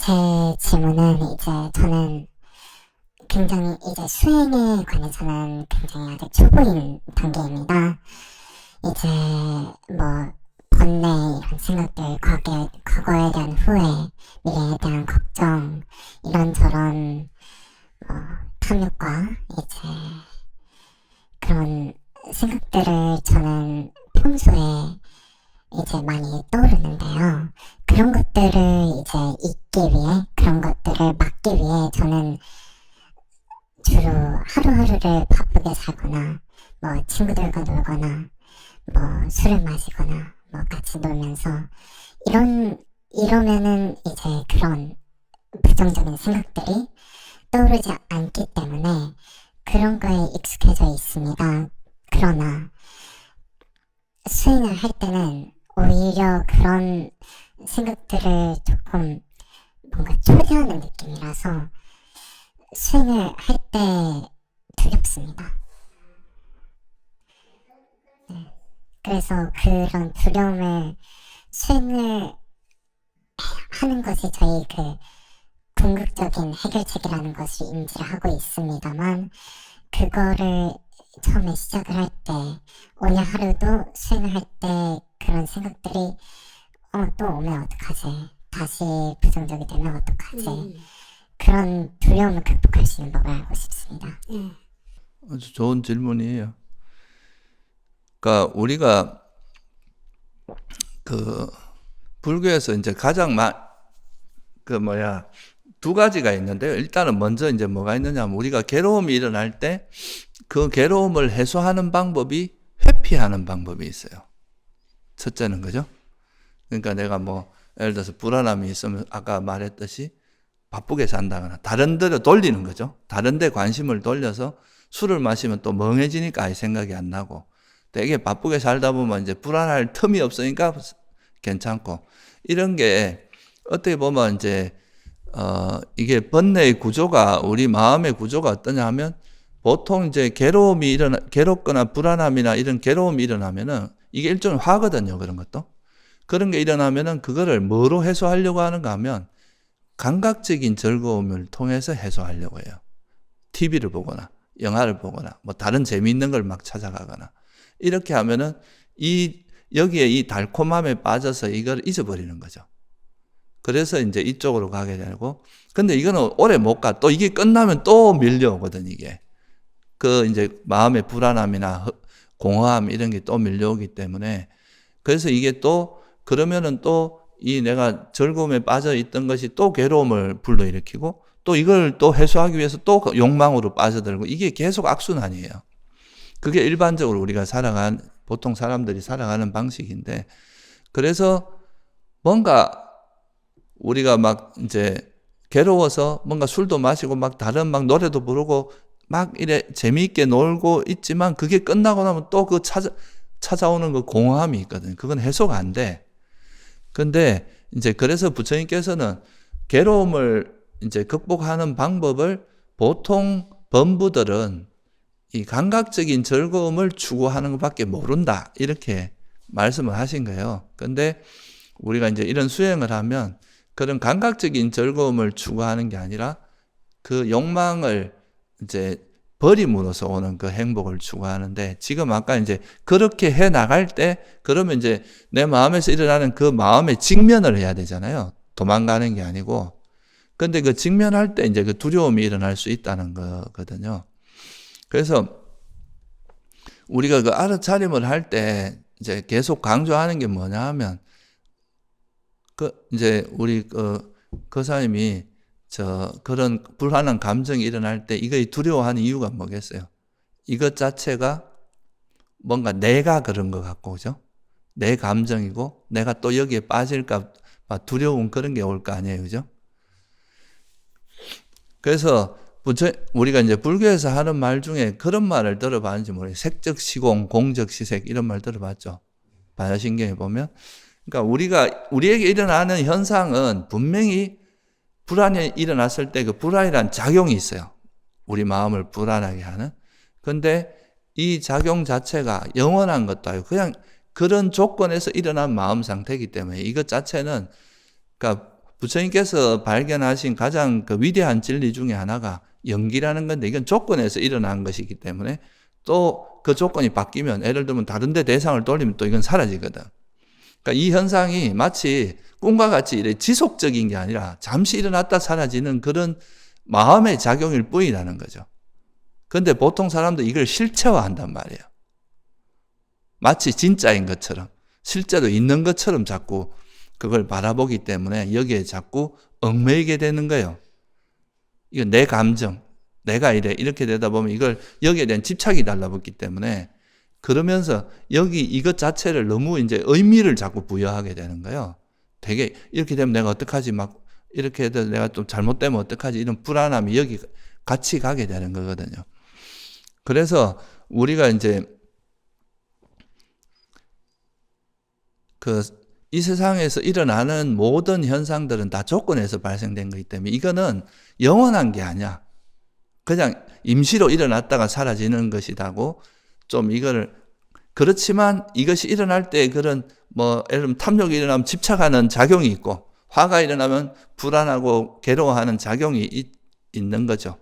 제 질문은 이제 저는 굉장히 이제 수행에 관해서는 굉장히 아직 초보인 단계입니다. 이제 뭐 번뇌 이런 생각들, 과거에 대한 후회, 미래에 대한 걱정, 이런저런 뭐 탐욕과 이제 그런 생각들을 저는 평소에 이제 많이 떠오르는데요. 그런 것들을 이제 잊기 위해, 그런 것들을 막기 위해 저는 주로 하루하루를 바쁘게 살거나, 뭐 친구들과 놀거나, 뭐 술을 마시거나, 뭐 같이 놀면서, 이러면은 이제 그런 부정적인 생각들이 떠오르지 않기 때문에 그런 거에 익숙해져 있습니다. 그러나 수행을 할 때는 오히려 그런 생각들을 조금 뭔가 초대하는 느낌이라서 수행을 할 때 두렵습니다. 네. 그래서 그런 두려움을 수행을 하는 것이 저희 그 궁극적인 해결책이라는 것을 인지를 하고 있습니다만, 그거를 처음에 시작을 할 때, 오늘 하루도 수행을 할 때 그런 생각들이 또 오면 어떡하지? 다시 부정적이 되면 어떡하지? 그런 두려움을 극복할 수 있는 법을 알고 싶습니다. 아주 좋은 질문이에요. 그러니까 우리가 그 불교에서 이제 가장 두 가지가 있는데요. 일단은 먼저 이제 뭐가 있느냐면, 우리가 괴로움이 일어날 때 그 괴로움을 해소하는 방법이 회피하는 방법이 있어요. 첫째는 그죠? 그러니까 내가 뭐 예를 들어서 불안함이 있으면 아까 말했듯이 바쁘게 산다거나 다른 데로 돌리는 거죠. 다른 데 관심을 돌려서 술을 마시면 또 멍해지니까 아예 생각이 안 나고, 되게 바쁘게 살다 보면 이제 불안할 틈이 없으니까 괜찮고, 이런 게 어떻게 보면 이제 이게 번뇌의 구조가, 우리 마음의 구조가 어떠냐 하면, 보통 이제 괴롭거나 불안함이나 이런 괴로움이 일어나면은 이게 일종의 화거든요. 그런 것도. 그런 게 일어나면은 그거를 뭐로 해소하려고 하는가 하면 감각적인 즐거움을 통해서 해소하려고 해요. TV를 보거나 영화를 보거나 뭐 다른 재미있는 걸 막 찾아가거나, 이렇게 하면은 여기에 이 달콤함에 빠져서 이걸 잊어버리는 거죠. 그래서 이제 이쪽으로 가게 되고, 근데 이거는 오래 못 가. 또 이게 끝나면 또 밀려오거든, 이게. 그 이제 마음의 불안함이나 공허함 이런 게 또 밀려오기 때문에, 그래서 이게 또 그러면은 또 이 내가 즐거움에 빠져 있던 것이 또 괴로움을 불러일으키고, 또 이걸 또 해소하기 위해서 또 욕망으로 빠져들고, 이게 계속 악순환이에요. 그게 일반적으로 보통 사람들이 살아가는 방식인데, 그래서 뭔가 우리가 막 이제 괴로워서 뭔가 술도 마시고 막 다른 막 노래도 부르고 막 이래 재미있게 놀고 있지만, 그게 끝나고 나면 또 그 찾아오는 그 공허함이 있거든. 그건 해소가 안 돼. 근데 이제 그래서 부처님께서는 괴로움을 이제 극복하는 방법을, 보통 범부들은 이 감각적인 즐거움을 추구하는 것밖에 모른다, 이렇게 말씀을 하신 거예요. 근데 우리가 이제 이런 수행을 하면 그런 감각적인 즐거움을 추구하는 게 아니라 그 욕망을 이제 버림으로써 오는 그 행복을 추구하는데, 지금 아까 이제 그렇게 해 나갈 때, 그러면 이제 내 마음에서 일어나는 그 마음의 직면을 해야 되잖아요. 도망가는 게 아니고. 근데 그 직면할 때 이제 그 두려움이 일어날 수 있다는 거거든요. 그래서 우리가 그 알아차림을 할 때 이제 계속 강조하는 게 뭐냐 하면, 이제 우리 거사님이 그런 불안한 감정이 일어날 때 이거 두려워하는 이유가 뭐겠어요? 이것 자체가 뭔가 내가 그런 것 같고, 그죠? 내 감정이고, 내가 또 여기에 빠질까 봐 두려운 그런 게 올 거 아니에요, 그죠? 그래서 우리가 이제 불교에서 하는 말 중에 그런 말을 들어봤는지 모르겠어요. 색적 시공, 공적 시색, 이런 말 들어봤죠? 반야신경에 보면. 그러니까 우리에게 일어나는 현상은 분명히 불안이 일어났을 때 그 불안이란 작용이 있어요. 우리 마음을 불안하게 하는. 근데 이 작용 자체가 영원한 것도 아니고 그냥 그런 조건에서 일어난 마음 상태이기 때문에, 이것 자체는, 그러니까 부처님께서 발견하신 가장 그 위대한 진리 중에 하나가 연기라는 건데, 이건 조건에서 일어난 것이기 때문에 또 그 조건이 바뀌면, 예를 들면 다른 데 대상을 돌리면 또 이건 사라지거든. 그러니까 이 현상이 마치 꿈과 같이 이렇게 지속적인 게 아니라 잠시 일어났다 사라지는 그런 마음의 작용일 뿐이라는 거죠. 근데 보통 사람들 이걸 실체화한단 말이에요. 마치 진짜인 것처럼, 실제로 있는 것처럼 자꾸 그걸 바라보기 때문에 여기에 자꾸 얽매이게 되는 거예요. 이건 내 감정, 내가 이렇게 되다 보면 이걸 여기에 대한 집착이 달라붙기 때문에, 그러면서 여기 이것 자체를 너무 이제 의미를 자꾸 부여하게 되는 거예요. 되게 이렇게 되면 내가 어떡하지, 막 이렇게 해도 내가 좀 잘못되면 어떡하지, 이런 불안함이 여기 같이 가게 되는 거거든요. 그래서 우리가 이제 이 세상에서 일어나는 모든 현상들은 다 조건에서 발생된 거기 때문에 이거는 영원한 게 아니야. 그냥 임시로 일어났다가 사라지는 것이라고 좀 이거를, 그렇지만 이것이 일어날 때 그런 예를 들면 탐욕이 일어나면 집착하는 작용이 있고, 화가 일어나면 불안하고 괴로워하는 작용이 있는 거죠.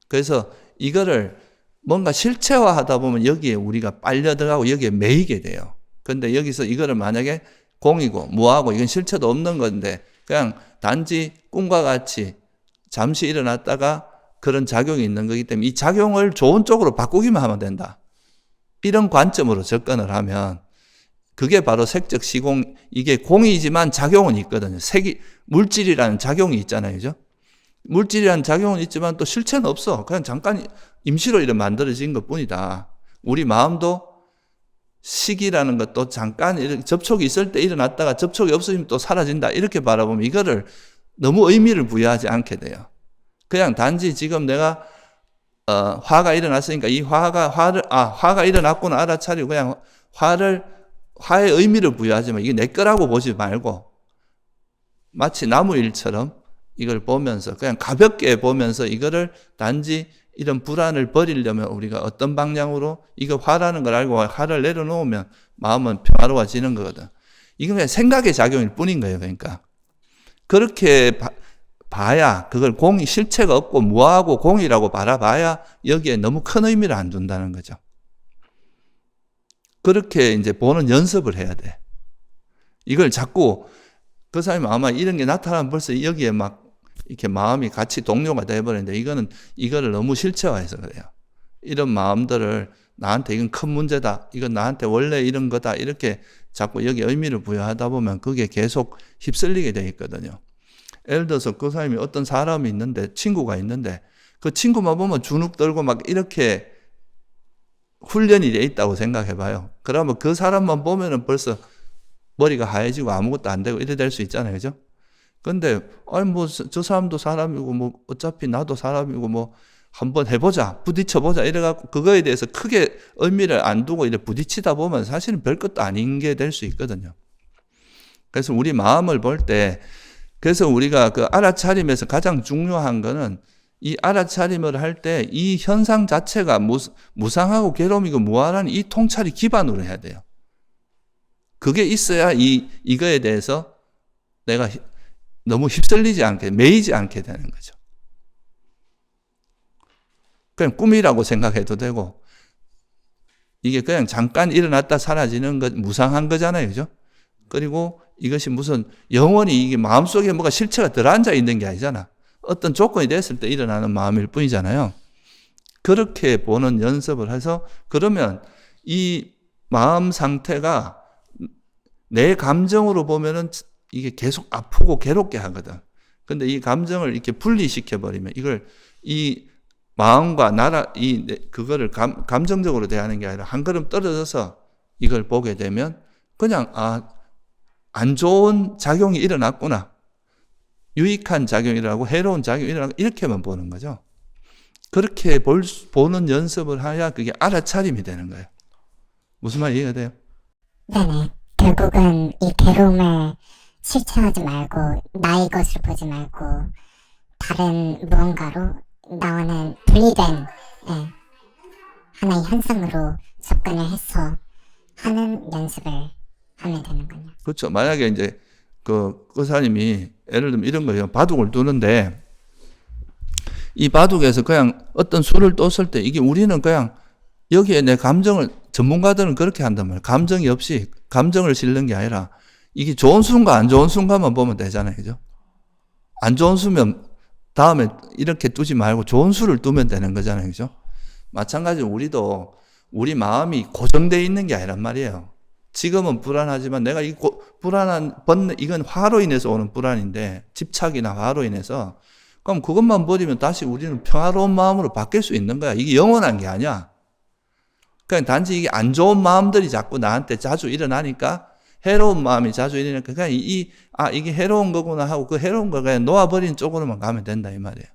그래서 이거를 뭔가 실체화하다 보면 여기에 우리가 빨려 들어가고 여기에 매이게 돼요. 근데 여기서 이거를 만약에 공이고 무하고 이건 실체도 없는 건데 그냥 단지 꿈과 같이 잠시 일어났다가 그런 작용이 있는 거기 때문에 이 작용을 좋은 쪽으로 바꾸기만 하면 된다. 이런 관점으로 접근을 하면 그게 바로 색적 시공, 이게 공이지만 작용은 있거든요. 물질이라는 작용이 있잖아요. 그죠? 물질이라는 작용은 있지만 또 실체는 없어. 그냥 잠깐 임시로 이렇게 만들어진 것 뿐이다. 우리 마음도 시기라는 것도 잠깐 이렇게 접촉이 있을 때 일어났다가 접촉이 없어지면 또 사라진다. 이렇게 바라보면 이거를 너무 의미를 부여하지 않게 돼요. 그냥 단지 지금 내가 화가 일어났으니까 이 화가 일어났구나 알아차리고 그냥 화의 의미를 부여하지만 이게 내 거라고 보지 말고 마치 나무 일처럼 이걸 보면서 그냥 가볍게 보면서 이거를 단지 이런 불안을 버리려면 우리가 어떤 방향으로 이거 화라는 걸 알고 화를 내려놓으면 마음은 평화로워지는 거거든. 이건 그냥 생각의 작용일 뿐인 거예요. 그러니까 그렇게 봐야 그걸 실체가 없고 무하고 공이라고 바라봐야 여기에 너무 큰 의미를 안 둔다는 거죠. 그렇게 이제 보는 연습을 해야 돼. 이걸 자꾸 그 사람이 아마 이런 게 나타나면 벌써 여기에 막 이렇게 마음이 같이 동료가 돼버리는데 이거를 너무 실체화해서 그래요. 이런 마음들을 나한테 이건 큰 문제다. 이건 나한테 원래 이런 거다. 이렇게 자꾸 여기 의미를 부여하다 보면 그게 계속 휩쓸리게 돼 있거든요. 예를 들어서 그 사람이 어떤 사람이 있는데 친구가 있는데 그 친구만 보면 주눅 들고 막 이렇게 훈련이 돼 있다고 생각해 봐요. 그러면 그 사람만 보면은 벌써 머리가 하얘지고 아무것도 안 되고 이래 될 수 있잖아요. 그죠? 근데 저 사람도 사람이고 어차피 나도 사람이고 한번 해보자, 부딪혀보자 이래갖고 그거에 대해서 크게 의미를 안 두고 이래 부딪히다 보면 사실은 별것도 아닌 게 될 수 있거든요. 그래서 우리 마음을 볼 때 그래서 우리가 그 알아차림에서 가장 중요한 거는 이 알아차림을 할 때 이 현상 자체가 무상하고 괴로움이고 무한한 이 통찰이 기반으로 해야 돼요. 그게 있어야 이거에 대해서 내가 너무 휩쓸리지 않게, 매이지 않게 되는 거죠. 그냥 꿈이라고 생각해도 되고, 이게 그냥 잠깐 일어났다 사라지는 것, 무상한 거잖아요. 그죠? 그리고 이것이 무슨 영원히 이게 마음속에 뭐가 실체가 들어앉아 있는 게 아니잖아. 어떤 조건이 됐을 때 일어나는 마음일 뿐이잖아요. 그렇게 보는 연습을 해서 그러면 이 마음 상태가 내 감정으로 보면은 이게 계속 아프고 괴롭게 하거든. 근데 이 감정을 이렇게 분리시켜버리면 이 마음과 그거를 감정적으로 대하는 게 아니라 한 걸음 떨어져서 이걸 보게 되면 그냥 안 좋은 작용이 일어났구나. 유익한 작용이 일어나고 해로운 작용이 일어나고 이렇게만 보는 거죠. 그렇게 보는 연습을 해야 그게 알아차림이 되는 거예요. 무슨 말 이해가 돼요? 네네. 결국은 이 괴로움을 실체하지 말고 나의 것을 보지 말고 다른 무언가로 나와는 분리된 하나의 현상으로 접근을 해서 하는 연습을 하면 되는군요. 그렇죠. 만약에 이제 그 의사님이 예를 들면 이런 거예요. 바둑을 두는데 이 바둑에서 그냥 어떤 수를 뒀을 때 이게 우리는 그냥 여기에 내 감정을 전문가들은 그렇게 한단 말이에요. 감정이 없이 감정을 실는 게 아니라 이게 좋은 수인가 안 좋은 수인가만 보면 되잖아요. 그죠? 안 좋은 수면 다음에 이렇게 두지 말고 좋은 수를 두면 되는 거잖아요. 그죠? 마찬가지로 우리도 우리 마음이 고정되어 있는 게 아니란 말이에요. 지금은 불안하지만 내가 이 불안한 번뇌, 이건 화로 인해서 오는 불안인데 집착이나 화로 인해서 그럼 그것만 버리면 다시 우리는 평화로운 마음으로 바뀔 수 있는 거야. 이게 영원한 게 아니야. 그냥 단지 이게 안 좋은 마음들이 자꾸 나한테 자주 일어나니까 해로운 마음이 자주 일어나니까 그냥 이게 해로운 거구나 하고 그 해로운 걸 그냥 놓아버린 쪽으로만 가면 된다 이 말이에요.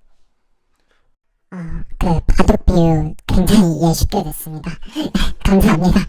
그 바둑 비유 굉장히 이해 쉽게 됐습니다. 감사합니다.